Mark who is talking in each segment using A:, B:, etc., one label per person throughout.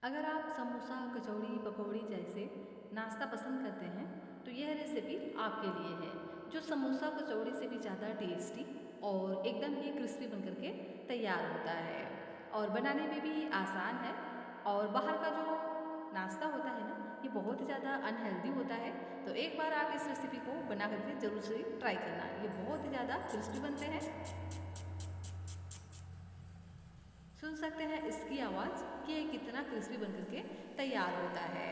A: अगर आप समोसा, कचौड़ी, पकौड़ी जैसे नाश्ता पसंद करते हैं तो यह रेसिपी आपके लिए है, जो समोसा कचौड़ी से भी ज़्यादा टेस्टी और एकदम ही क्रिस्पी बनकर के तैयार होता है और बनाने में भी आसान है। और बाहर का जो नाश्ता होता है ना, ये बहुत ही ज़्यादा अनहेल्दी होता है। तो एक बार आप इस रेसिपी को बना करके ज़रूर से ट्राई करना, ये बहुत ही ज़्यादा क्रिस्पी बनते हैं। सुन सकते हैं इसकी आवाज़ कि ये कितना क्रिस्पी बनकर के तैयार होता है,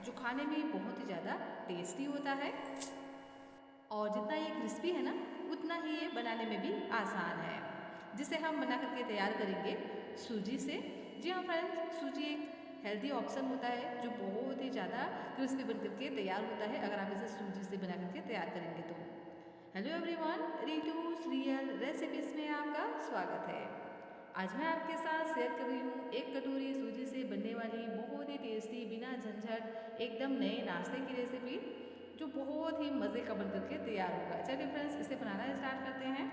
A: जो खाने में बहुत ही ज़्यादा टेस्टी होता है। और जितना ये क्रिस्पी है ना, उतना ही ये बनाने में भी आसान है, जिसे हम बना करके तैयार करेंगे सूजी से। जी हाँ फ्रेंड्स, सूजी एक हेल्दी ऑप्शन होता है जो बहुत ही ज़्यादा क्रिस्पी बनकर के तैयार होता है अगर आप इसे सूजी से बना करके तैयार करेंगे तो। हेलो एवरीवन, रितुस रियल रेसिपीज में आपका स्वागत है। आज मैं आपके साथ शेयर कर रही हूँ एक कटोरी सूजी से बनने वाली बहुत ही टेस्टी, बिना झंझट, एकदम नए नाश्ते की रेसिपी, जो बहुत ही मज़े का बनकर के तैयार होगा। चलिए फ्रेंड्स, इसे बनाना स्टार्ट करते हैं।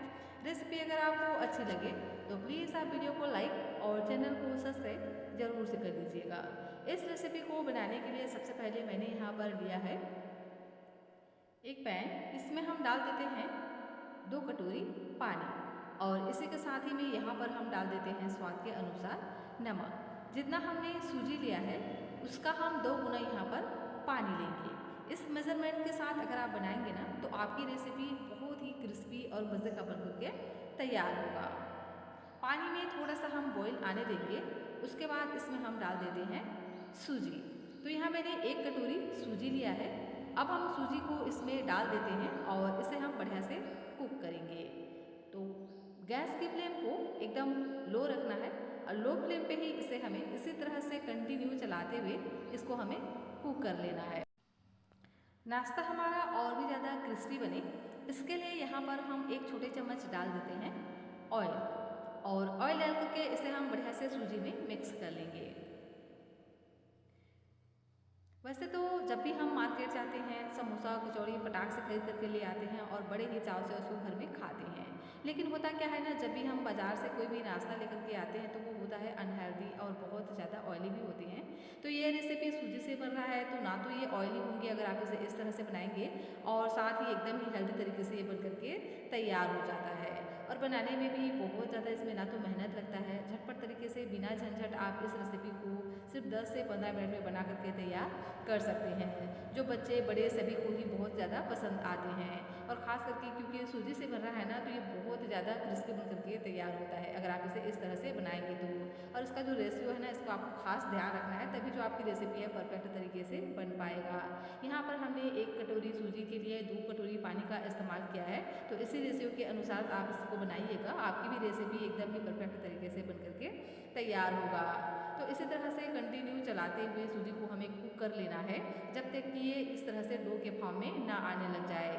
A: रेसिपी अगर आपको अच्छी लगे तो प्लीज़ आप वीडियो को लाइक और चैनल को सब्सक्राइब जरूर से कर लीजिएगा। इस रेसिपी को बनाने के लिए सबसे पहले मैंने यहाँ पर लिया है एक पैन। इसमें हम डाल देते हैं 2 कटोरी पानी और इसी के साथ ही में यहाँ पर हम डाल देते हैं स्वाद के अनुसार नमक। जितना हमने सूजी लिया है उसका हम 2 गुना यहाँ पर पानी लेंगे। इस मेज़रमेंट के साथ अगर आप बनाएंगे ना तो आपकी रेसिपी बहुत ही क्रिस्पी और मज़े का बनकर के तैयार होगा। पानी में थोड़ा सा हम बॉईल आने देंगे, उसके बाद इसमें हम डाल देते हैं सूजी। तो यहाँ मैंने 1 कटोरी सूजी लिया है। अब हम सूजी को इसमें डाल देते हैं और इसे हम बढ़िया से कुक करेंगे। तो गैस की फ्लेम को एकदम लो रखना है और लो फ्लेम पे ही इसे हमें इसी तरह से कंटिन्यू चलाते हुए इसको हमें कुक कर लेना है। नाश्ता हमारा और भी ज़्यादा क्रिस्पी बने, इसके लिए यहाँ पर हम 1 छोटे चम्मच डाल देते हैं ऑयल, और ऑयल डाल करके इसे हम बढ़िया से सूजी में मिक्स कर लेंगे। वैसे तो जब भी हम मार्केट जाते हैं समोसा कचौड़ी फटाक से खरीद करके ले आते हैं और बड़े ही चाव से उसको घर में खाते हैं, लेकिन होता क्या है ना, जब भी हम बाज़ार से कोई भी नाश्ता लेकर के आते हैं तो वो होता है अनहेल्दी और बहुत ज़्यादा ऑयली भी होते हैं। तो ये रेसिपी सूजी से बन रहा है तो ना तो ये ऑयली होंगे अगर आप इसे इस तरह से बनाएंगे, और साथ ही एकदम ही हेल्दी तरीके से ये बन करके तैयार हो जाता है। और बनाने में भी बहुत ज़्यादा इसमें ना तो मेहनत लगता है, झटपट तरीके से बिना झंझट आप इस रेसिपी को सिर्फ 10 से 15 मिनट में बना करके तैयार कर सकते हैं, जो बच्चे बड़े सभी को ही बहुत ज़्यादा पसंद आते हैं। और ख़ास करके क्योंकि सूजी से बन रहा है ना, तो ये बहुत ज़्यादा क्रिस्पी बन करके तैयार होता है अगर आप इसे इस तरह से बनाएंगे तो। और इसका जो रेशियो है ना, इसको आपको खास ध्यान रखना है, तभी जो आपकी रेसिपी है परफेक्ट तरीके से बन पाएगा। यहाँ पर हमने 1 कटोरी सूजी के लिए 2 कटोरी पानी का इस्तेमाल किया है, तो इसी रेशियो के अनुसार आप इसको बनाइएगा, आपकी भी रेसिपी एकदम ही परफेक्ट तरीके से बन करके तैयार होगा। तो इसी तरह से कंटिन्यू चलाते हुए सूजी को हमें कुक कर लेना है जब तक कि ये इस तरह से डो के फॉर्म में ना आने लग जाए।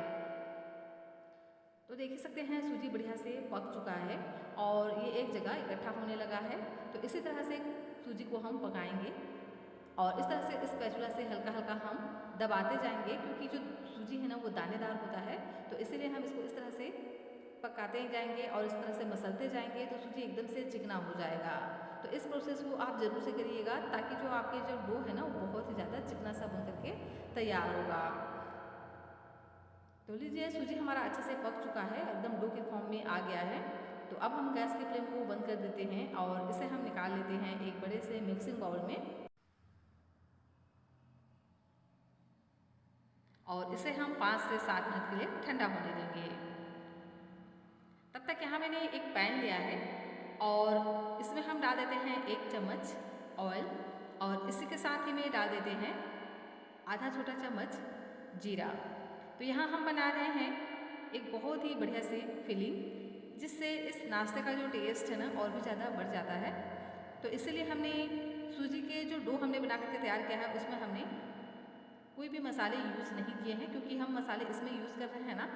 A: तो देख ही सकते हैं सूजी बढ़िया से पक चुका है और ये एक जगह इकट्ठा होने लगा है। तो इसी तरह से सूजी को हम पकाएंगे और इस तरह से स्पैचुला से हल्का हल्का हम दबाते जाएंगे, क्योंकि जो सूजी है ना वो दानेदार होता है, तो इसीलिए हम इसको इस तरह से पकाते जाएंगे और इस तरह से मसलते जाएंगे तो सूजी एकदम से चिकना हो जाएगा। तो इस प्रोसेस को आप ज़रूर से करिएगा ताकि जो आपके जो डो है ना वो बहुत ही ज़्यादा चिकना सा बन करके तैयार होगा। तो लीजिए सूजी हमारा अच्छे से पक चुका है, एकदम डो के फॉर्म में आ गया है। तो अब हम गैस की फ्लेम को बंद कर देते हैं और इसे हम निकाल लेते हैं एक बड़े से मिक्सिंग बाउल में, और इसे हम 5 से 7 मिनट के लिए ठंडा होने देंगे। तब तक यहाँ मैंने एक पैन लिया है और इसमें हम डाल देते हैं 1 चम्मच ऑयल, और इसी के साथ ही में डाल देते हैं आधा छोटा चम्मच जीरा। तो यहाँ हम बना रहे हैं एक बहुत ही बढ़िया सी फिलिंग, जिससे इस नाश्ते का जो टेस्ट है ना और भी ज़्यादा बढ़ जाता है। तो इसीलिए हमने सूजी के जो डो हमने बना करके तैयार किया है उसमें हमने कोई भी मसाले यूज़ नहीं किए हैं, क्योंकि हम मसाले इसमें यूज़ कर रहे हैं ना,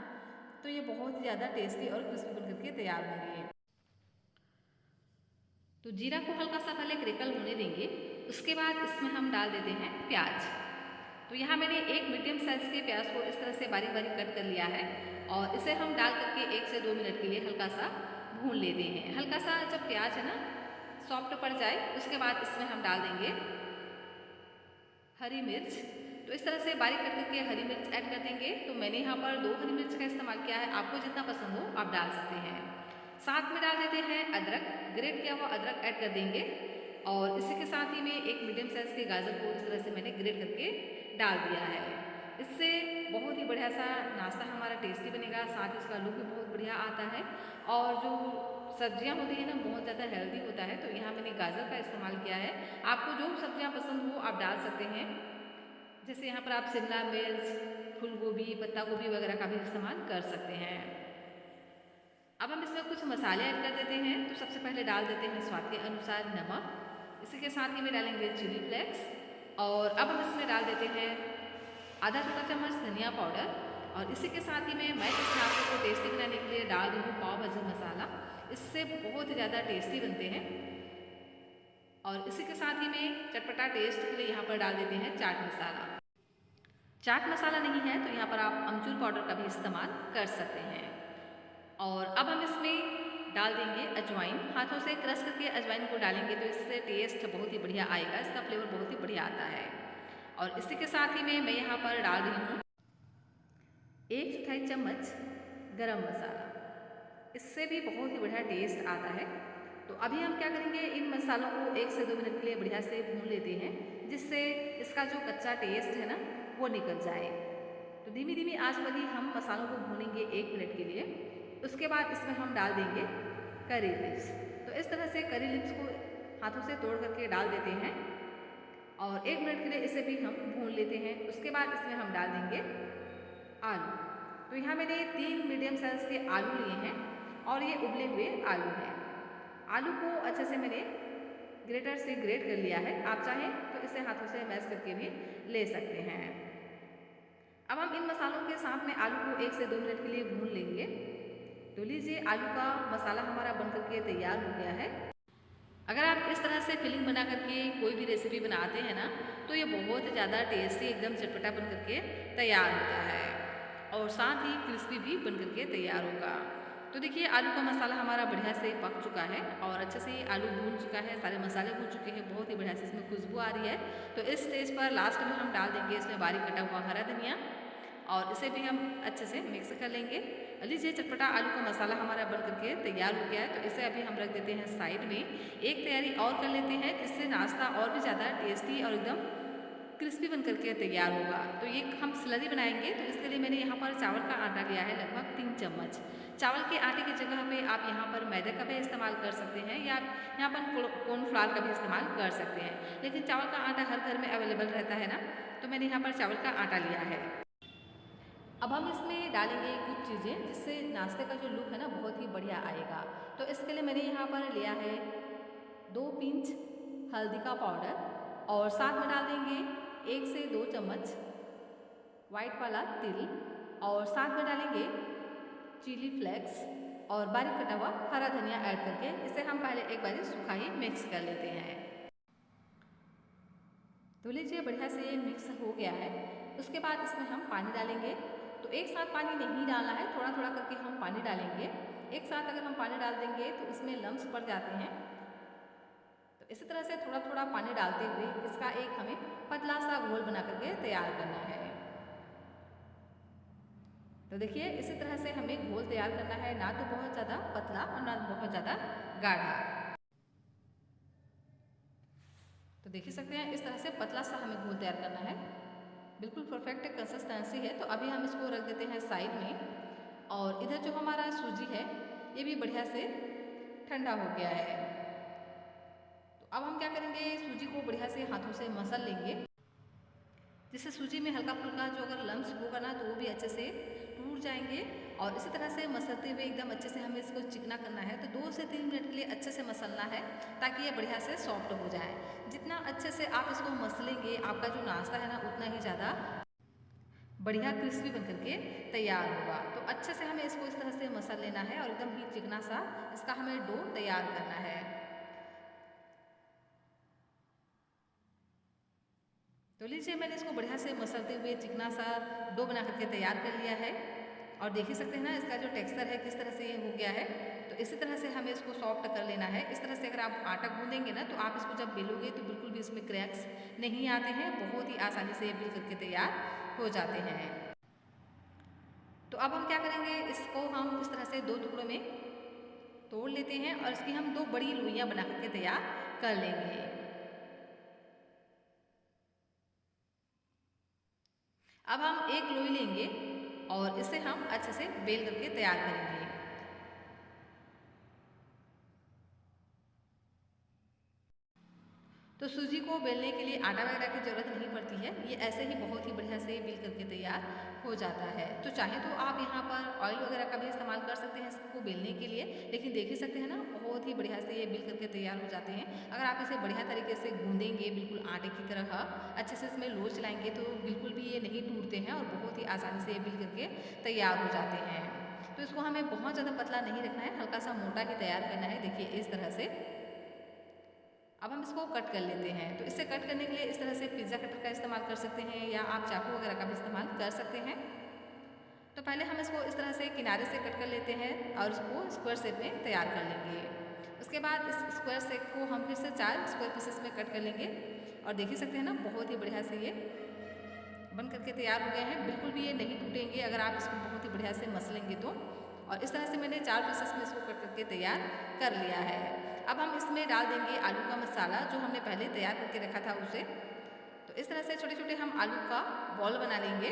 A: तो ये बहुत ही ज़्यादा टेस्टी और क्रिस्पी बन करके तैयार होंगे। तो जीरा को हल्का सा पहले क्रेकल होने देंगे, उसके बाद इसमें हम डाल देते हैं प्याज। तो यहाँ मैंने एक मीडियम साइज़ के प्याज को इस तरह से बारीक बारीक कट कर लिया है और इसे हम डाल करके 1 से 2 मिनट के लिए हल्का सा भून लेते हैं। हल्का सा जब प्याज है ना सॉफ्ट पड़ जाए उसके बाद इसमें हम डाल देंगे हरी मिर्च, तो इस तरह से बारीक कट करके हरी मिर्च ऐड कर देंगे। तो मैंने यहाँ पर 2 हरी मिर्च का इस्तेमाल किया है, आपको जितना पसंद हो आप डाल सकते हैं। साथ में डाल देते हैं अदरक, ग्रेट किया हुआ अदरक ऐड कर देंगे। और इसी के साथ ही में एक मीडियम साइज़ के गाजर को इस तरह से मैंने ग्रेट करके डाल दिया है। इससे बहुत ही बढ़िया सा नाश्ता हमारा टेस्टी बनेगा, साथ ही इसका लुक भी बहुत बढ़िया आता है। और जो सब्जियां होती हैं ना, बहुत ज़्यादा हेल्दी होता है। तो यहाँ मैंने गाजर का इस्तेमाल किया है, आपको जो सब्जियां पसंद हो आप डाल सकते हैं। जैसे यहाँ पर आप शिमला मिर्च, फूल गोभी, पत्ता गोभी वगैरह का भी इस्तेमाल कर सकते हैं। अब हम इसमें कुछ मसाले ऐड कर देते हैं। तो सबसे पहले डाल देते हैं स्वाद के अनुसार नमक, इसी के साथ ही में डालेंगे चिली फ्लेक्स। और अब हम इसमें डाल देते हैं आधा छोटा चम्मच धनिया पाउडर। और इसी के साथ ही में मैं इस नाश्ते को टेस्टी बनाने के लिए डाल रही हूँ पाव भाजी मसाला, इससे बहुत ही ज़्यादा टेस्टी बनते हैं। और इसी के साथ ही में चटपटा टेस्ट के लिए यहाँ पर डाल देते हैं चाट मसाला। चाट मसाला नहीं है तो यहाँ पर आप अमचूर पाउडर का भी इस्तेमाल कर सकते हैं। और अब हम इसमें डाल देंगे अजवाइन, हाथों से क्रश करके अजवाइन को डालेंगे तो इससे टेस्ट बहुत ही बढ़िया आएगा, इसका फ्लेवर बहुत ही बढ़िया आता है। और इसी के साथ ही में मैं यहाँ पर डाल रही हूँ 1/4 चम्मच गरम मसाला, इससे भी बहुत ही बढ़िया टेस्ट आता है। तो अभी हम क्या करेंगे, इन मसालों को 1 से 2 मिनट के लिए बढ़िया से भून लेते हैं, जिससे इसका जो कच्चा टेस्ट है ना वो निकल जाए। तो धीमी धीमी आंच पर ही हम मसालों को भूनेंगे 1 मिनट के लिए। उसके बाद इसमें हम डाल देंगे करी लिव्स। तो इस तरह से करी लिव्स को हाथों से तोड़ करके डाल देते हैं और 1 मिनट के लिए इसे भी हम भून लेते हैं। उसके बाद इसमें हम डाल देंगे आलू। तो यहाँ मैंने 3 मीडियम साइज़ के आलू लिए हैं और ये उबले हुए आलू हैं। आलू को अच्छे से मैंने ग्रेटर से ग्रेट कर लिया है, आप चाहें तो इसे हाथों से मैश करके भी ले सकते हैं। अब हम इन मसालों के साथ में आलू को 1 से 2 मिनट के लिए भून लेंगे। तो लीजिए आलू का मसाला हमारा बन करके तैयार हो गया है। अगर आप इस तरह से फिलिंग बना करके कोई भी रेसिपी बनाते हैं ना, तो ये बहुत ज़्यादा टेस्टी एकदम चटपटा बन करके तैयार होता है और साथ ही क्रिस्पी भी बन करके तैयार होगा। तो देखिए आलू का मसाला हमारा बढ़िया से पक चुका है और अच्छे से आलू भून चुका है, सारे मसाले भून चुके हैं, बहुत ही बढ़िया से इसमें खुशबू आ रही है। तो इस स्टेज पर लास्ट में हम डाल देंगे इसमें बारीक कटा हुआ हरा धनिया और इसे भी हम अच्छे से मिक्स कर लेंगे। लीजिए चटपटा आलू का मसाला हमारा बन करके तैयार हो गया है। तो इसे अभी हम रख देते हैं साइड में। एक तैयारी और कर लेते हैं, जिससे नाश्ता और भी ज़्यादा टेस्टी और एकदम क्रिस्पी बन करके तैयार होगा। तो ये हम स्लरी बनाएंगे, तो इसके लिए मैंने यहाँ पर चावल का आटा लिया है लगभग 3 चम्मच। चावल के आटे की जगह पे आप यहाँ पर मैदे का भी इस्तेमाल कर सकते हैं या यहाँ पर कॉर्नफ्लावर का भी इस्तेमाल कर सकते हैं, लेकिन चावल का आटा हर घर में अवेलेबल रहता है ना, तो मैंने यहाँ पर चावल का आटा लिया है। अब हम इसमें डालेंगे कुछ चीज़ें, जिससे नाश्ते का जो लुक है ना बहुत ही बढ़िया आएगा। तो इसके लिए मैंने यहाँ पर लिया है 2 पिंच हल्दी का पाउडर और साथ में डाल देंगे 1 से 2 चम्मच वाइट वाला तिल और साथ में डालेंगे चिली फ्लेक्स और बारीक कटा हुआ हरा धनिया ऐड करके इसे हम पहले एक बार सूखा ही मिक्स कर लेते हैं। तो लीजिए बढ़िया से ये मिक्स हो गया है। उसके बाद इसमें हम पानी डालेंगे। तो एक साथ पानी नहीं डालना है, थोड़ा थोड़ा करके हम पानी डालेंगे। एक साथ अगर हम पानी डाल देंगे तो इसमें लम्स पड़ जाते हैं। तो इसी तरह से थोड़ा थोड़ा पानी डालते हुए इसका एक हमें पतला सा घोल बना करके तैयार करना है। तो देखिए इसी तरह से हमें घोल तैयार करना है, ना तो बहुत ज़्यादा पतला और ना बहुत ज़्यादा गाढ़ा। तो देख ही सकते हैं इस तरह से पतला सा हमें घोल तैयार करना है, बिल्कुल परफेक्ट कंसिस्टेंसी है। तो अभी हम इसको रख देते हैं साइड में। और इधर जो हमारा सूजी है ये भी बढ़िया से ठंडा हो गया है। तो अब हम क्या करेंगे, सूजी को बढ़िया से हाथों से मसल लेंगे, जिससे सूजी में हल्का फुल्का जो अगर लम्स होगा ना तो वो भी अच्छे से टूट जाएंगे। और इसी तरह से मसलते हुए एकदम अच्छे से हमें इसको चिकना करना है। तो 2 से 3 मिनट के लिए अच्छे से मसलना है, ताकि ये बढ़िया से सॉफ्ट हो जाए। जितना अच्छे से आप इसको मसलेंगे, आपका जो नाश्ता है ना उतना ही ज़्यादा बढ़िया क्रिस्पी बन करके तैयार होगा। तो अच्छे से हमें इसको इस तरह से मसल लेना है और एकदम ही चिकना सा इसका हमें डो तैयार करना है। तो लीजिए मैंने इसको बढ़िया से मसलते हुए चिकना सा डो बना करके तैयार कर लिया है। और देख ही सकते हैं ना इसका जो टेक्सचर है किस तरह से ये हो गया है। तो इसी तरह से हमें इसको सॉफ्ट कर लेना है। इस तरह से अगर आप आटा गूँदेंगे ना तो आप इसको जब बेलोगे तो बिल्कुल भी इसमें क्रैक्स नहीं आते हैं, बहुत ही आसानी से ये बेल करके तैयार हो जाते हैं। तो अब हम क्या करेंगे, इसको हम इस तरह से 2 टुकड़ों में तोड़ लेते हैं और इसकी हम 2 बड़ी लोइयाँ बना करके तैयार कर लेंगे। अब हम एक लोई लेंगे और इसे हम अच्छे से बेल करके तैयार करेंगे। तो सूजी को बेलने के लिए आटा वगैरह की ज़रूरत नहीं पड़ती है, ये ऐसे ही बहुत ही बढ़िया से बेल करके तैयार हो जाता है। तो चाहे तो आप यहाँ पर ऑयल वगैरह का भी इस्तेमाल कर सकते हैं इसको बेलने के लिए, लेकिन देख ही सकते हैं ना बहुत ही बढ़िया से ये बेल करके तैयार हो जाते हैं। अगर आप इसे बढ़िया तरीके से गूँदेंगे बिल्कुल आटे की तरह, अच्छे से इसमें लोच लाएंगे तो बिल्कुल भी ये नहीं टूटते हैं और बहुत ही आसानी से ये बेल करके तैयार हो जाते हैं। तो इसको हमें बहुत ज़्यादा पतला नहीं रखना है, हल्का सा मोटा ही तैयार करना है। देखिए इस तरह से। अब हम इसको कट कर लेते हैं। तो इसे कट करने के लिए इस तरह से पिज़्ज़ा कटर का इस्तेमाल कर सकते हैं या आप चाकू वगैरह का भी इस्तेमाल कर सकते हैं। तो पहले हम इसको इस तरह से किनारे से कट कर लेते हैं और इसको स्क्वायर शेप में तैयार कर लेंगे। उसके बाद इस स्क्वायर शेप को हम फिर से 4 स्क्वायर पीसेस में कट कर लेंगे और देख ही सकते हैं ना बहुत ही बढ़िया से ये बन करके तैयार हो गए हैं। बिल्कुल भी ये नहीं टूटेंगे अगर आप इसको बहुत ही बढ़िया से मस लेंगे तो। और इस तरह से मैंने 4 पीसेस में इसको कट करके तैयार कर लिया है। अब हम इसमें डाल देंगे आलू का मसाला जो हमने पहले तैयार करके रखा था उसे। तो इस तरह से छोटे छोटे हम आलू का बॉल बना लेंगे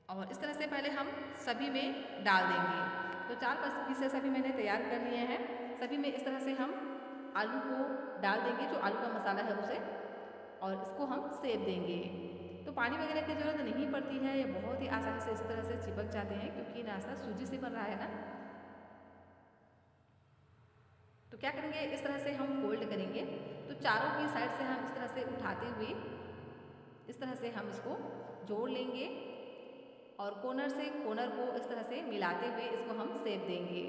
A: और इस तरह से पहले हम सभी में डाल देंगे। तो 4 पीसेस अभी मैंने तैयार कर लिए हैं। सभी में इस तरह से हम आलू को डाल देंगे, जो आलू का मसाला है उसे, और इसको हम सेक देंगे। तो पानी वगैरह की ज़रूरत नहीं पड़ती है, ये बहुत ही आसानी से इस तरह से चिपक जाते हैं क्योंकि नाश्ता सूजी से बन रहा है ना। तो क्या करेंगे, इस तरह से हम फोल्ड करेंगे। तो चारों की साइड से हम इस तरह से उठाते हुए इस तरह से हम इसको जोड़ लेंगे और कॉर्नर से कॉर्नर को इस तरह से मिलाते हुए इसको हम सेक देंगे।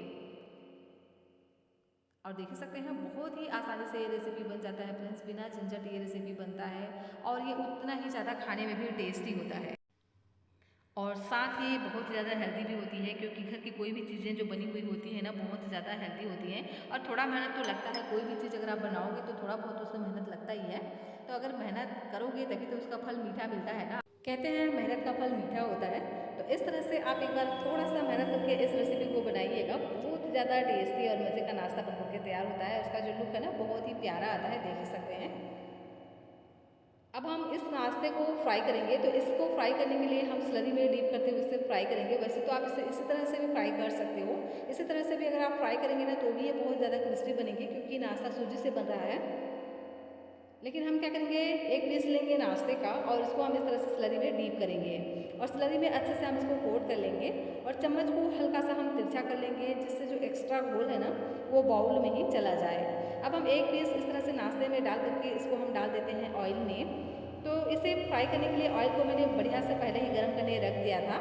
A: और देख सकते हैं बहुत ही आसानी से ये रेसिपी बन जाता है फ्रेंड्स, बिना झंझट ये रेसिपी बनता है और ये उतना ही ज़्यादा खाने में भी टेस्टी होता है और साथ ही बहुत ज़्यादा हेल्दी भी होती है क्योंकि घर की कोई भी चीज़ें जो बनी हुई होती है ना बहुत ज़्यादा हेल्दी होती हैं। और थोड़ा मेहनत तो लगता है, कोई भी चीज़ अगर आप बनाओगे तो थोड़ा बहुत उसमें मेहनत लगता ही है। तो अगर मेहनत करोगे तभी तो उसका फल मीठा मिलता है ना, कहते हैं मेहनत का फल मीठा होता है। तो इस तरह से आप एक बार थोड़ा सा मेहनत करके इस रेसिपी को बनाइएगा, बहुत ज़्यादा टेस्टी और मज़े का नाश्ता बन करके तैयार होता है। उसका जो लुक है ना बहुत ही प्यारा आता है, देख सकते हैं। अब हम इस नाश्ते को फ्राई करेंगे। तो इसको फ्राई करने के लिए हम स्लरी में डीप करते हुए इसे फ्राई करेंगे। वैसे तो आप इसे इसी तरह से भी फ्राई कर सकते हो, इसी तरह से भी अगर आप फ्राई करेंगे ना तो भी ये बहुत ज़्यादा क्रिस्पी बनेगी क्योंकि नाश्ता सूजी से बन रहा है। लेकिन हम क्या करेंगे, एक पीस लेंगे नाश्ते का और इसको हम इस तरह से स्लरी में डीप करेंगे और स्लरी में अच्छे से हम इसको कोट कर लेंगे और चम्मच को हल्का सा हम तिरछा कर लेंगे जिससे जो एक्स्ट्रा घोल है ना वो बाउल में ही चला जाए। अब हम एक पीस इस तरह से नाश्ते में डाल करके इसको हम डाल देते हैं ऑयल में। तो इसे फ्राई करने के लिए ऑयल को मैंने बढ़िया से पहले ही गर्म करने रख दिया था।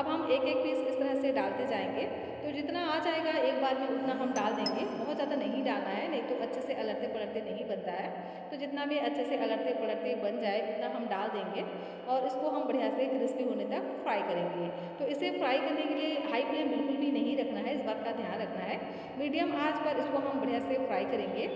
A: अब हम एक एक पीस इस तरह से डालते जाएंगे। तो जितना आ जाएगा एक बार में उतना हम डाल देंगे, बहुत ज़्यादा नहीं डालना है, नहीं तो अच्छे से अलटते पलटते नहीं बनता है। तो जितना भी अच्छे से अलटते पलटते बन जाए उतना हम डाल देंगे और इसको हम बढ़िया से क्रिस्पी होने तक फ्राई करेंगे। तो इसे फ्राई करने के लिए हाई फ्लेम बिल्कुल भी नहीं रखना है, इस बात का ध्यान रखना है। मीडियम आंच पर इसको हम बढ़िया से फ्राई करेंगे।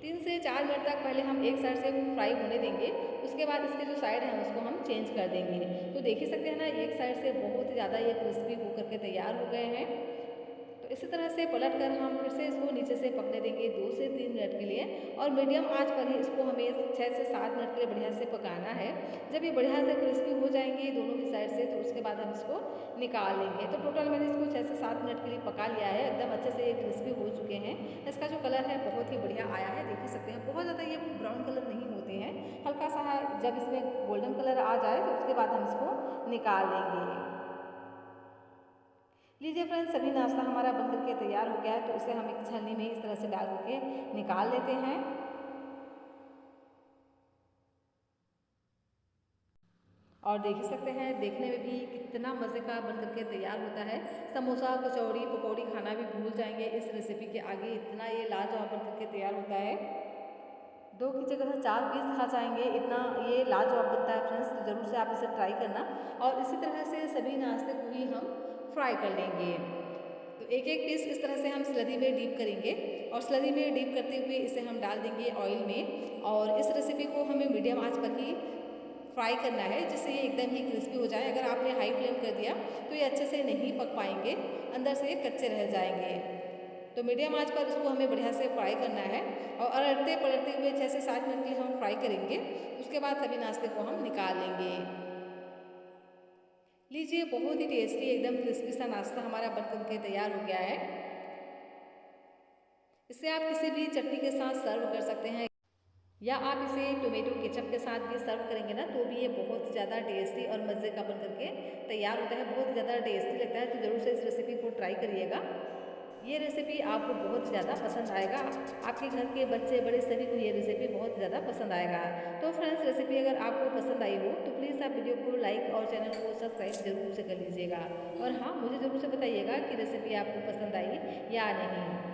A: 3 से 4 मिनट तक पहले हम एक साइड से फ्राई होने देंगे, उसके बाद इसके जो साइड है उसको हम चेंज कर देंगे। तो देख ही सकते हैं ना एक साइड से बहुत ही ज़्यादा ये क्रिस्पी होकर के तैयार हो गए हैं। तो इसी तरह से पलट कर हम फिर से इसको नीचे से पकने देंगे 2 से 3 मिनट के लिए और मीडियम आंच पर ही इसको हमें 6 से 7 मिनट के लिए बढ़िया से पकाना है। जब ये बढ़िया से क्रिस्पी हो जाएंगे दोनों ही साइड से तो उसके बाद हम इसको निकाल लेंगे। तो टोटल मैंने इसको 6 से 7 मिनट के लिए पका लिया है, एकदम अच्छे से ये क्रिस्पी हो चुके हैं। इसका जो कलर है बहुत ही बढ़िया आया है, देख ही सकते हैं। बहुत ज़्यादा ये ब्राउन कलर नहीं होते हैं, हल्का सा जब इसमें गोल्डन कलर आ जाए तो उसके बाद हम इसको निकाल लेंगे। लीजिए फ्रेंड्स, सभी नाश्ता हमारा बन करके तैयार हो गया है। तो इसे हम एक छलनी में इस तरह से डाल करके निकाल लेते हैं। और देख ही सकते हैं देखने में भी कितना मज़े का बन करके तैयार होता है। समोसा कचौड़ी पकौड़ी खाना भी भूल जाएंगे इस रेसिपी के आगे, इतना ये लाजवाब बन करके तैयार होता है। 2 की जगह 4 पीस खा जाएंगे, इतना ये लाजवाब बनता है फ्रेंड्स। तो ज़रूर से आप इसे ट्राई करना और इसी तरह से सभी नाश्ते को ही हम फ्राई कर लेंगे। तो एक एक पीस इस तरह से हम स्लरी में डीप करेंगे और स्लरी में डीप करते हुए इसे हम डाल देंगे ऑयल में। और इस रेसिपी को हमें मीडियम आंच पर ही फ्राई करना है जिससे ये एकदम ही क्रिस्पी हो जाए। अगर आपने हाई फ्लेम कर दिया तो ये अच्छे से नहीं पक पाएंगे, अंदर से कच्चे रह जाएंगे। तो मीडियम आंच पर इसको हमें बढ़िया से फ्राई करना है और अलटते पलटते हुए 6 से 7 मिनट के लिए हम फ्राई करेंगे। उसके बाद सभी नाश्ते को हम निकाल लेंगे। लीजिए, बहुत ही टेस्टी एकदम क्रिस्पी सा नाश्ता हमारा बनकर के तैयार हो गया है। इसे आप किसी भी चटनी के साथ सर्व कर सकते हैं या आप इसे टोमेटो केचप के साथ भी सर्व करेंगे ना तो भी ये बहुत ज़्यादा टेस्टी और मज़े का बन करके तैयार होता है। बहुत ज़्यादा टेस्टी लगता है, तो ज़रूर से इस रेसिपी को ट्राई करिएगा। ये रेसिपी आपको बहुत ज़्यादा पसंद आएगा। आपके घर के बच्चे बड़े सभी को ये रेसिपी बहुत ज़्यादा पसंद आएगा। तो फ्रेंड्स, रेसिपी अगर आपको पसंद आई हो तो प्लीज़ आप वीडियो को लाइक और चैनल को सब्सक्राइब जरूर से कर लीजिएगा। और हाँ, मुझे ज़रूर से बताइएगा कि रेसिपी आपको पसंद आई या नहीं।